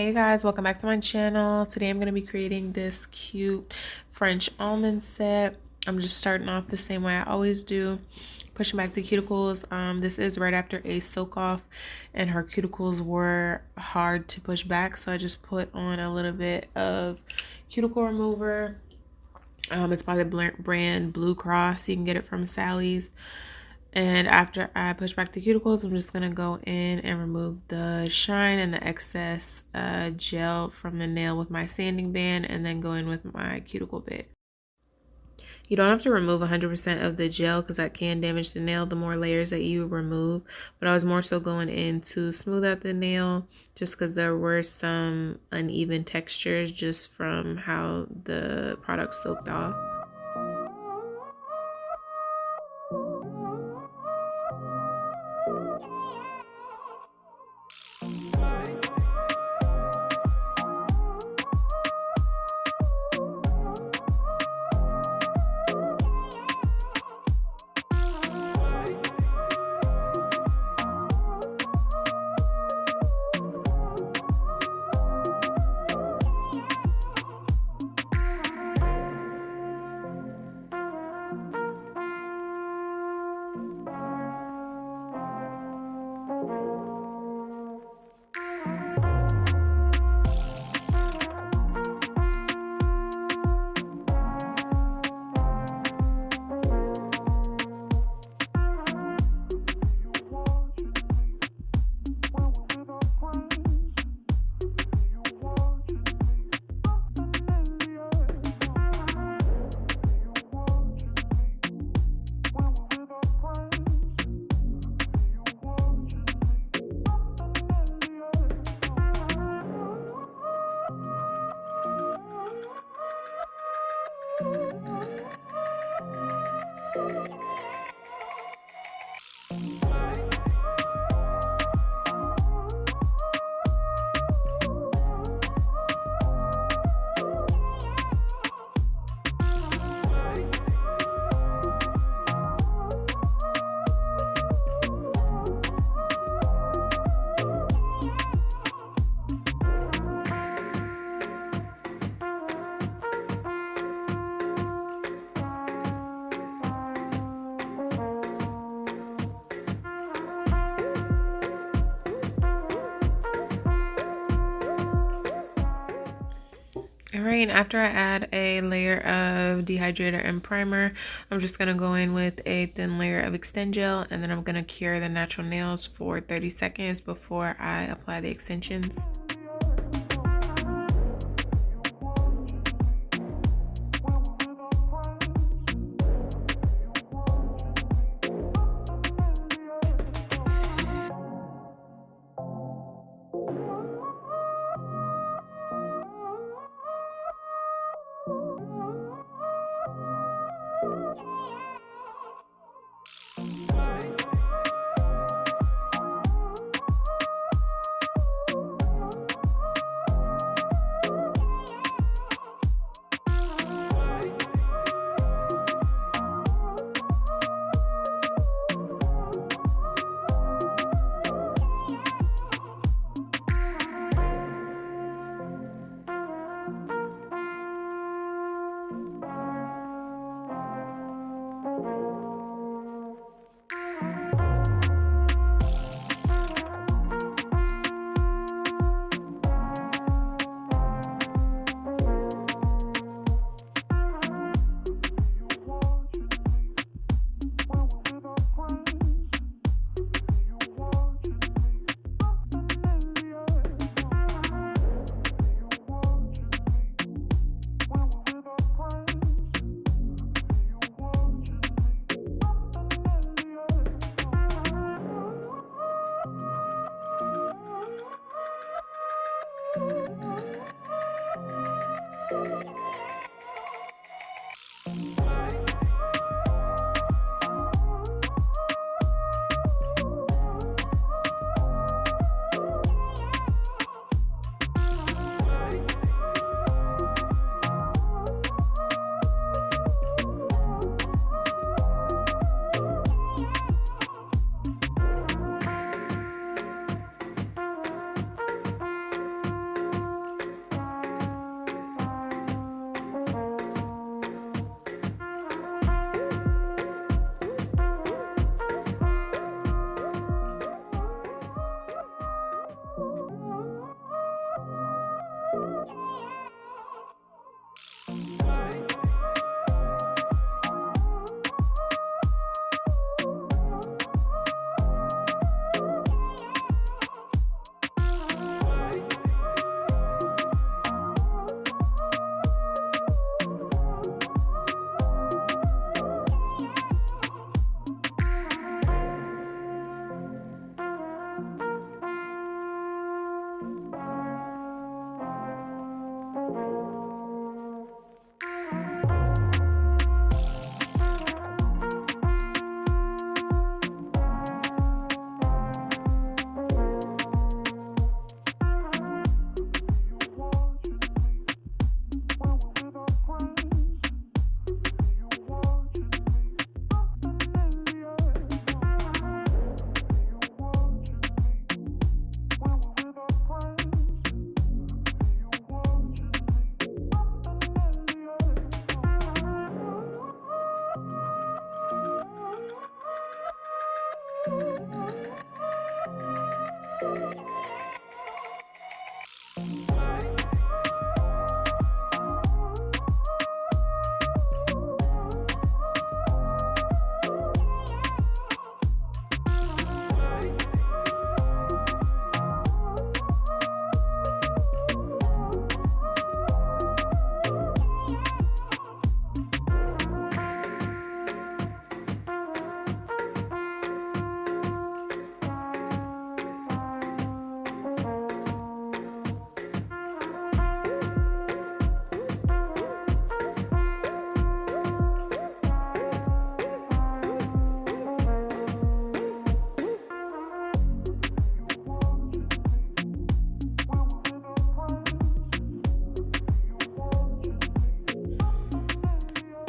Hey guys, welcome back to my channel. Today I'm going to be creating this cute French almond set. I'm just starting off the same way I always do, pushing back the cuticles. This is right after a soak off and her cuticles were hard to push back, so I just put on a little bit of cuticle remover. It's by the brand Blue Cross. You can get it from Sally's. And after I push back the cuticles, I'm just going to go in and remove the shine and the excess gel from the nail with my sanding band, and then go in with my cuticle bit. You don't have to remove 100% of the gel because that can damage the nail the more layers that you remove. But I was more so going in to smooth out the nail just because there were some uneven textures just from how the product soaked off. Alright, and after I add a layer of dehydrator and primer, I'm just going to go in with a thin layer of extend gel, and then I'm going to cure the natural nails for 30 seconds before I apply the extensions.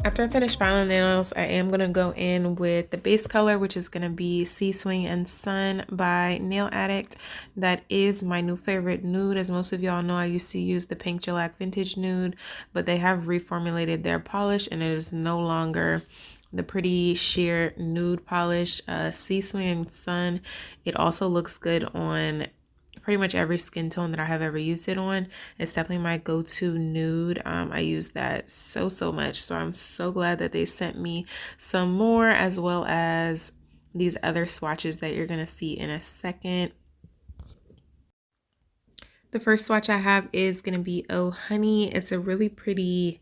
After I finish filing nails, I am going to go in with the base color, which is going to be Sea Swing and Sun by Nail Addict. That is my new favorite nude. As most of y'all know, I used to use the Pink Shellac Vintage Nude, but they have reformulated their polish and it is no longer the pretty sheer nude polish. Sea Swing and Sun, it also looks good on pretty much every skin tone that I have ever used it on. It's definitely my go-to nude. I use that so much, so I'm so glad that they sent me some more, as well as these other swatches that you're gonna see in a second. The first swatch I have is gonna be Oh Honey. It's a really pretty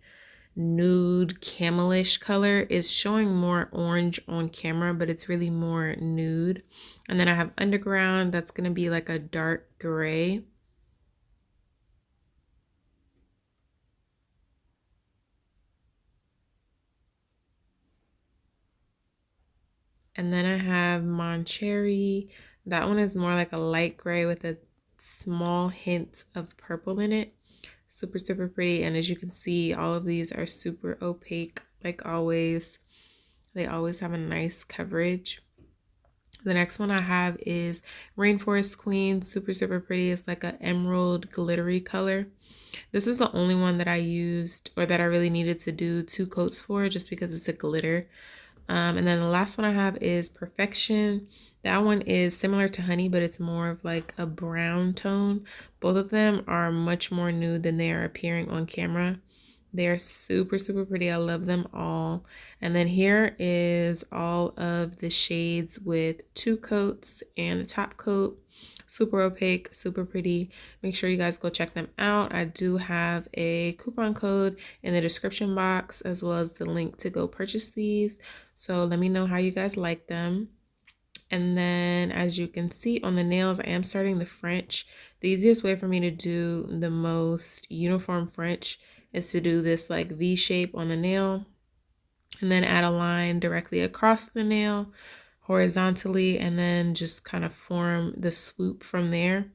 nude camelish color. Is showing more orange on camera, but it's really more nude. And then I have Underground. That's gonna be like a dark gray. And then I have Mon Cherry. That one is more like a light gray with a small hint of purple in it. Super pretty. And as you can see, all of these are super opaque, like always. They always have a nice coverage. The next one I have is Rainforest Queen. Super pretty. It's like an emerald glittery color. This is the only one that I used, or that I really needed to do 2 coats for, just because it's a glitter. And then the last one I have is Perfection. That one is similar to Honey, but it's more of like a brown tone. Both of them are much more nude than they are appearing on camera. They are super pretty. I love them all. And then here is all of the shades with 2 coats and a top coat. Super opaque, super pretty. Make sure you guys go check them out. I do have a coupon code in the description box, as well as the link to go purchase these. So let me know how you guys like them. And then as you can see on the nails, I am starting the French. The easiest way for me to do the most uniform French is to do this like V shape on the nail, and then add a line directly across the nail horizontally, and then just kind of form the swoop from there.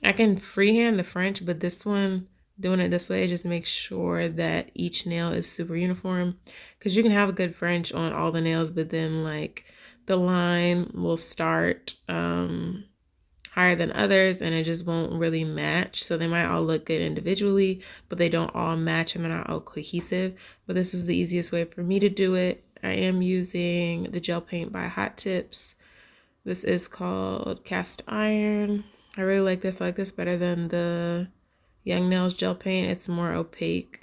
I can freehand the French, but this one, doing it this way, just makes sure that each nail is super uniform, because you can have a good French on all the nails, but then like the line will start higher than others and it just won't really match. So they might all look good individually, but they don't all match and they're not all cohesive. But this is the easiest way for me to do it. I am using the gel paint by Hot Tips. This is called Cast Iron. I really like this. I like this better than the Young Nails gel paint. It's more opaque.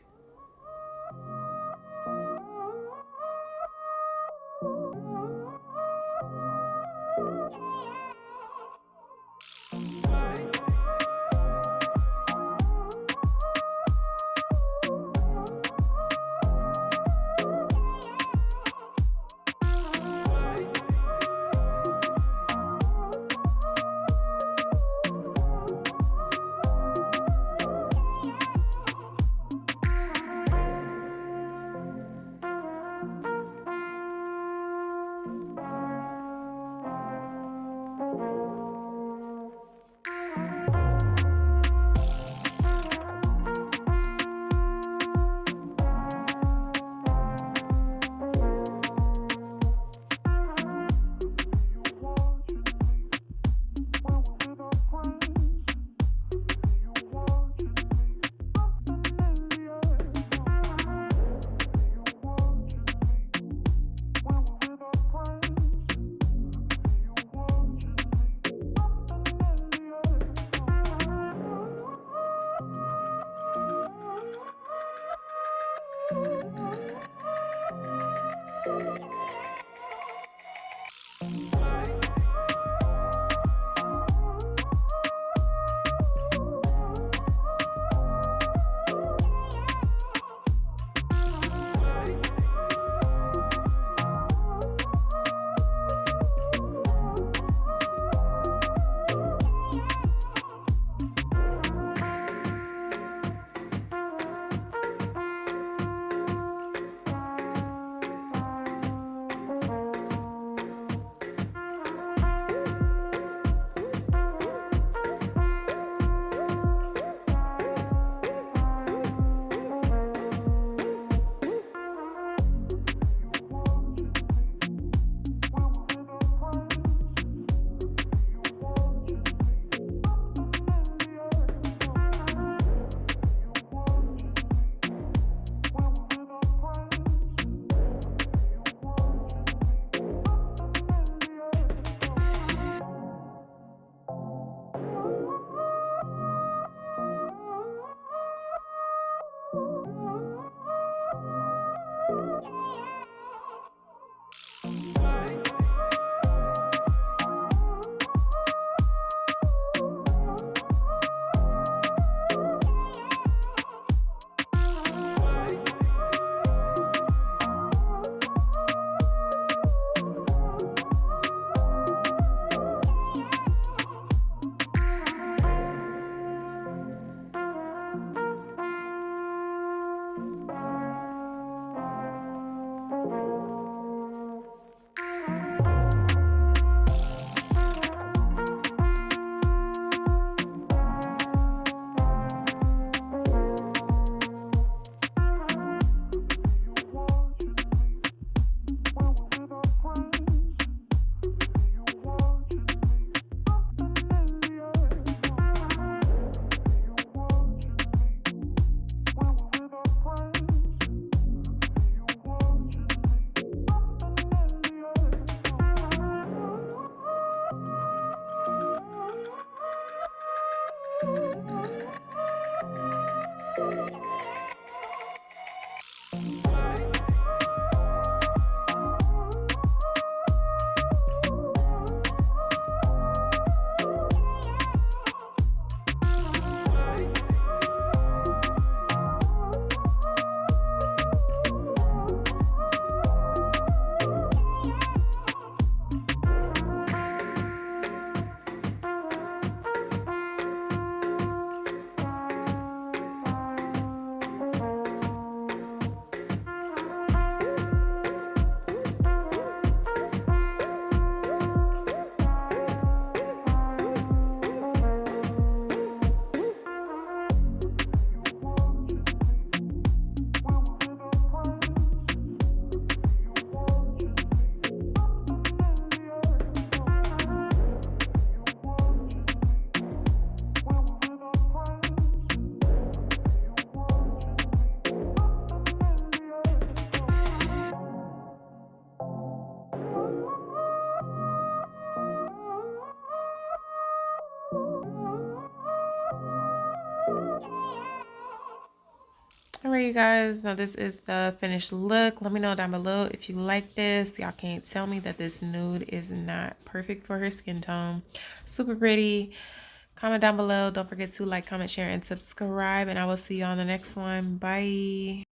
right, you guys, now this is the finished look. Let me know down below if you like this. Y'all can't tell me that this nude is not perfect for her skin tone. Super pretty. Comment down below. Don't forget to like, comment, share, and subscribe, and I will see you on the next one. Bye.